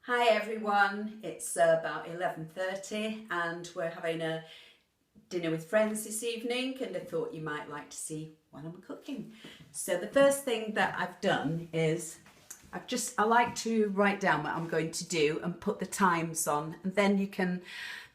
Hi everyone, it's about 11:30 and we're having a dinner with friends this evening, and I thought you might like to see what I'm cooking. So the first thing that I've done is I like to write down what I'm going to do and put the times on, and then you can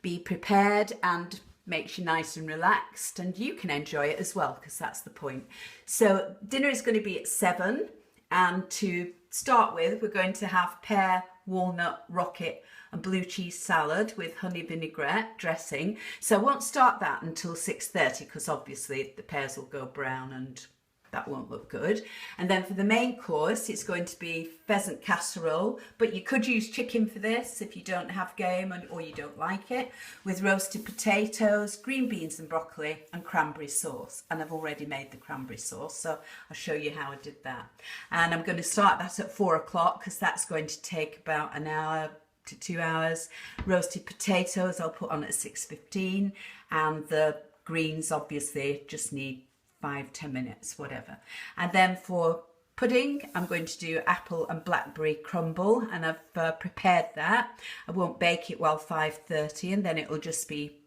be prepared and makes you nice and relaxed, and you can enjoy it as well, because that's the point. So dinner is going to be at 7, and to start with we're going to have pear, walnut, rocket and blue cheese salad with honey vinaigrette dressing. So I won't start that until 6:30 because obviously the pears will go brown and that won't look good. And then for the main course, it's going to be pheasant casserole, but you could use chicken for this if you don't have game or you don't like it, with roasted potatoes, green beans and broccoli and cranberry sauce. And I've already made the cranberry sauce, so I'll show you how I did that. And I'm going to start that at 4 o'clock because that's going to take about an hour to 2 hours. Roasted potatoes I'll put on at 6:15, and the greens obviously just need 5-10 minutes, whatever. And then for pudding, I'm going to do apple and blackberry crumble, and I've prepared that. I won't bake it while 5:30, and then it'll just be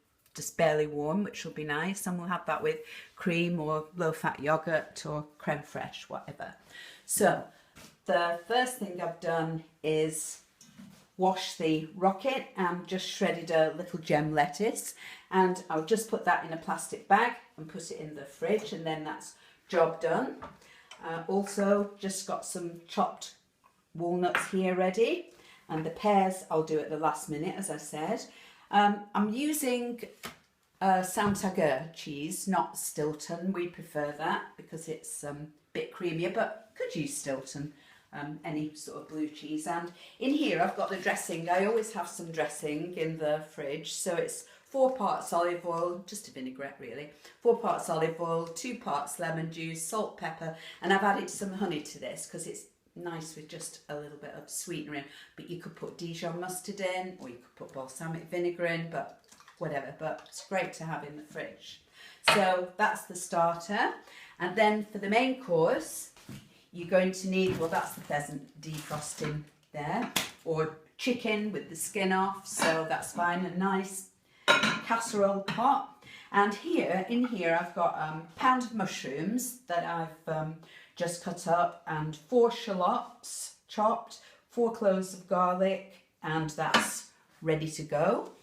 barely warm, which will be nice. And we'll have that with cream or low-fat yogurt or creme fraiche, whatever. So the first thing I've done is wash the rocket and just shredded a little gem lettuce, and I'll just put that in a plastic bag and put it in the fridge, and then that's job done. Also just got some chopped walnuts here ready, and the pears I'll do at the last minute, as I said. I'm using Saint-Agur cheese, not Stilton. We prefer that because it's a bit creamier, but could use Stilton. Any sort of blue cheese. And in here I've got the dressing. I always have some dressing in the fridge, so it's 4 parts olive oil, just a vinaigrette really, 4 parts olive oil, 2 parts lemon juice, salt, pepper, and I've added some honey to this because it's nice with just a little bit of sweetener in. But you could put Dijon mustard in, or you could put balsamic vinegar in, but whatever, but it's great to have in the fridge. So that's the starter. And then for the main course, you're going to need, well, that's the pheasant defrosting there, or chicken with the skin off, so that's fine. A nice casserole pot. And in here I've got a pound of mushrooms that I've just cut up, and 4 shallots chopped, 4 cloves of garlic, and that's ready to go.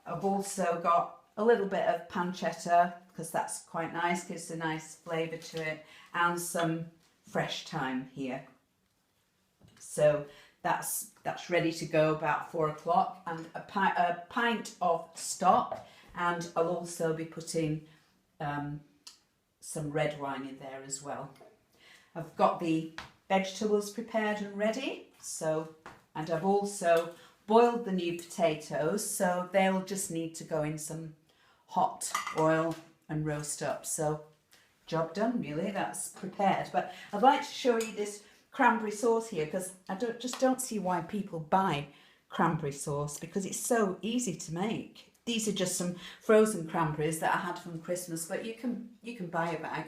I've also got a little bit of pancetta because that's quite nice, gives a nice flavour to it, and some fresh thyme here. So that's ready to go about 4 o'clock, and a pint of stock, and I'll also be putting some red wine in there as well. I've got the vegetables prepared and ready, and I've also boiled the new potatoes, so they'll just need to go in some hot oil and roast up. So job done really, that's prepared. But I'd like to show you this cranberry sauce here, because I don't see why people buy cranberry sauce, because it's so easy to make. These are just some frozen cranberries that I had from Christmas, but you can buy a bag,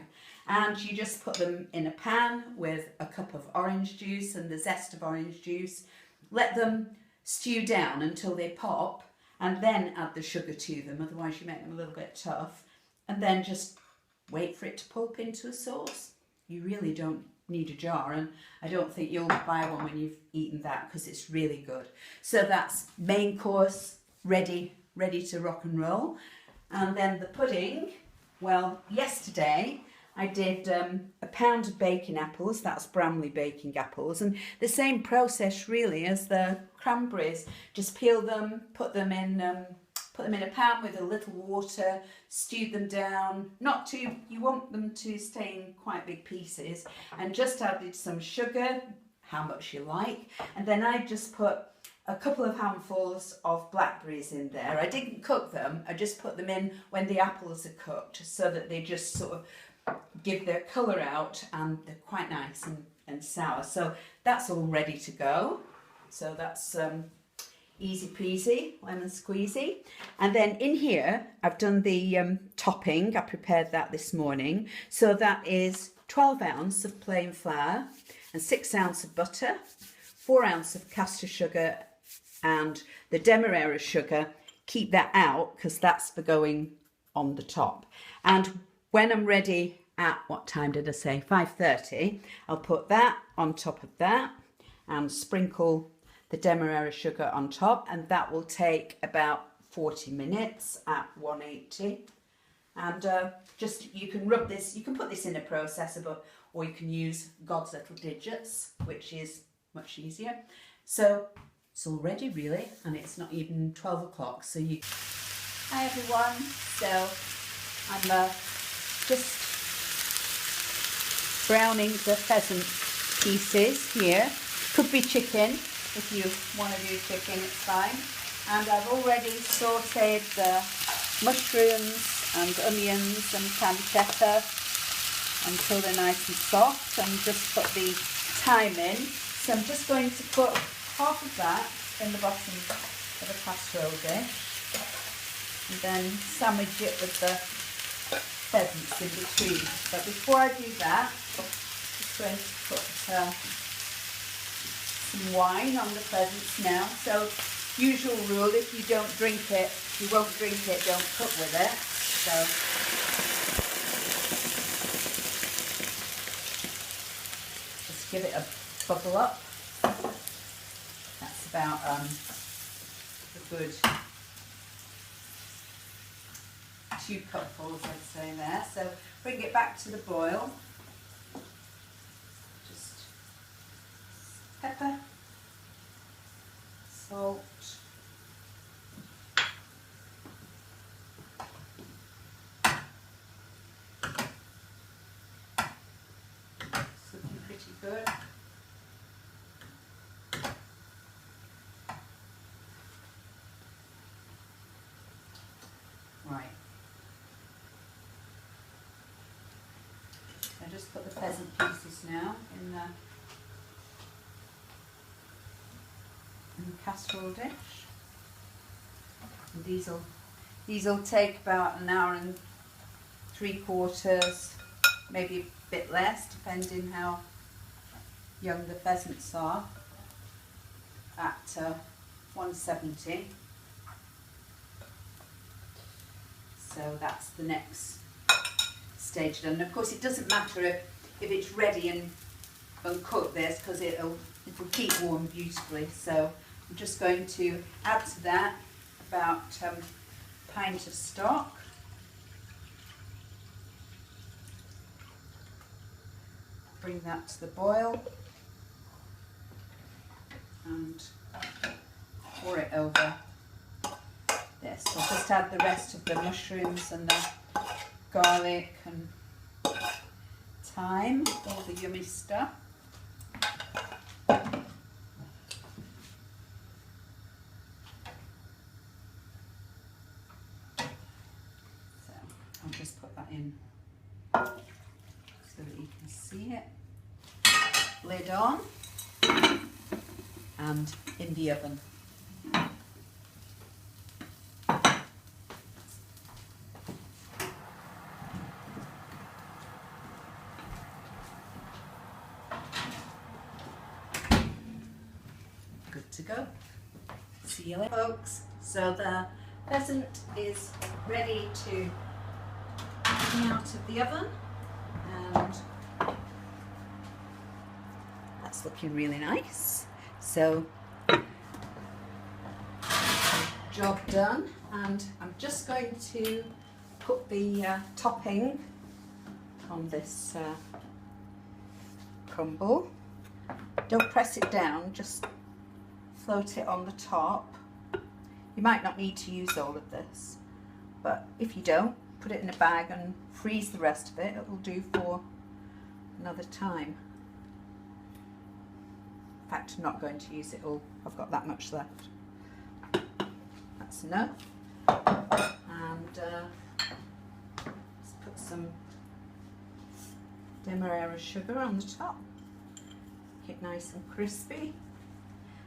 and you just put them in a pan with a cup of orange juice and the zest of orange juice. Let them stew down until they pop, and then add the sugar to them, otherwise you make them a little bit tough, and then just wait for it to pulp into a sauce. You really don't need a jar, and I don't think you'll buy one when you've eaten that, because it's really good. So that's main course ready to rock and roll. And then the pudding, well, yesterday I did a pound of baking apples, that's Bramley baking apples, and the same process really as the cranberries. Just peel them, put them in a pan with a little water, stew them down, you want them to stay in quite big pieces, and just added some sugar, how much you like, and then I just put a couple of handfuls of blackberries in there. I didn't cook them, I just put them in when the apples are cooked, so that they just sort of give their colour out, and they're quite nice and sour. So that's all ready to go. So that's easy peasy, lemon squeezy. And then in here I've done the topping. I prepared that this morning. So that is 12 ounce of plain flour and 6 ounce of butter, 4 ounce of caster sugar and the demerara sugar, keep that out because that's for going on the top. And when I'm ready at, what time did I say, 5:30, I'll put that on top of that and sprinkle the demerara sugar on top, and that will take about 40 minutes at 180. And just, you can rub this, you can put this in a processor, or you can use God's Little Digits, which is much easier. So it's all ready really, and it's not even 12 o'clock. So you, hi everyone, so I'm just browning the pheasant pieces here. Could be chicken, if you want to do chicken, it's fine. And I've already sauteed the mushrooms and onions and pancetta until they're nice and soft, and just put the thyme in. So I'm just going to put half of that in the bottom of a casserole dish, and then sandwich it with the pheasants in between. But before I do that, I'm just going to put some wine on the pheasants now. So usual rule, if you don't drink it, you won't drink it, don't cook with it. So just give it a bubble up. That's about a good 2 cupfuls, I'd say there. So bring it back to the boil. Just pepper, salt, it's looking pretty good. Right. I just put the pheasant pieces now in the casserole dish. And these will take about an hour and 3/4, maybe a bit less, depending how young the pheasants are, at 170. So that's the next stage done. And of course it doesn't matter if it's ready and uncooked this, because it'll keep warm beautifully. So I'm just going to add to that about a pint of stock. Bring that to the boil and pour it over this. I'll just add the rest of the mushrooms and the garlic and thyme, all the yummy stuff. So I'll just put that in so that you can see it. Lid on and in the oven. Good to go. See you later, folks. So the pheasant is ready to come out of the oven, and that's looking really nice. So job done, and I'm just going to put the topping on this crumble. Don't press it down, just float it on the top. You might not need to use all of this, but if you don't, put it in a bag and freeze the rest of it. It will do for another time. In fact, I'm not going to use it all. I've got that much left. That's enough. And let's put some demerara sugar on the top. Make it nice and crispy.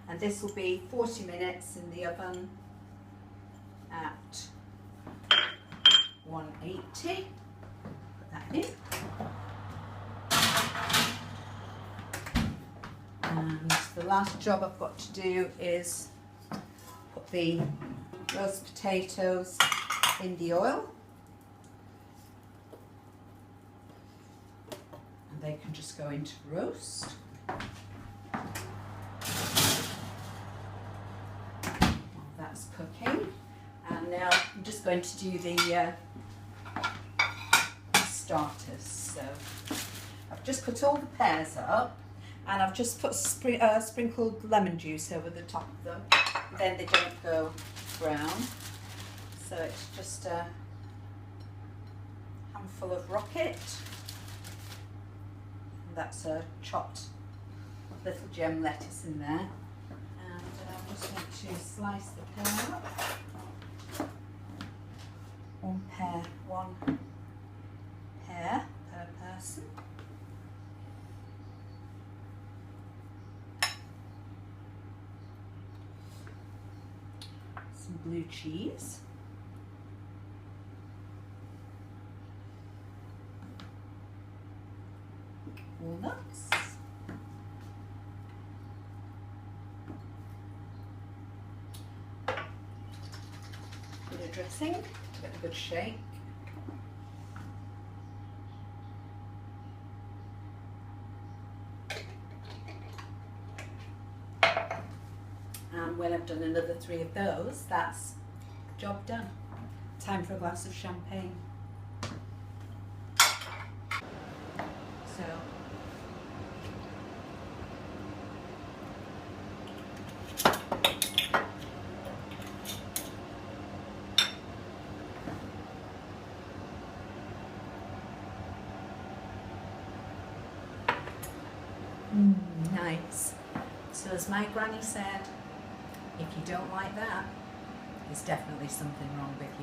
And this will be 40 minutes in the oven at 180. Put that in. And the last job I've got to do is put the roast potatoes in the oil, and they can just go into roast. While that's cooking, and now I'm just going to do the starters. So I've just put all the pears up, and I've just put sprinkled lemon juice over the top of them. Then they don't go brown. So it's just a handful of rocket. And that's a chopped little gem lettuce in there. And I'm just going to slice the pear up. One pear per person. Some blue cheese. Walnuts. Bit of dressing, give it a good shake. And when I've done another 3 of those, that's job done. Time for a glass of champagne. So nice. So as my granny said, if you don't like that, there's definitely something wrong with you.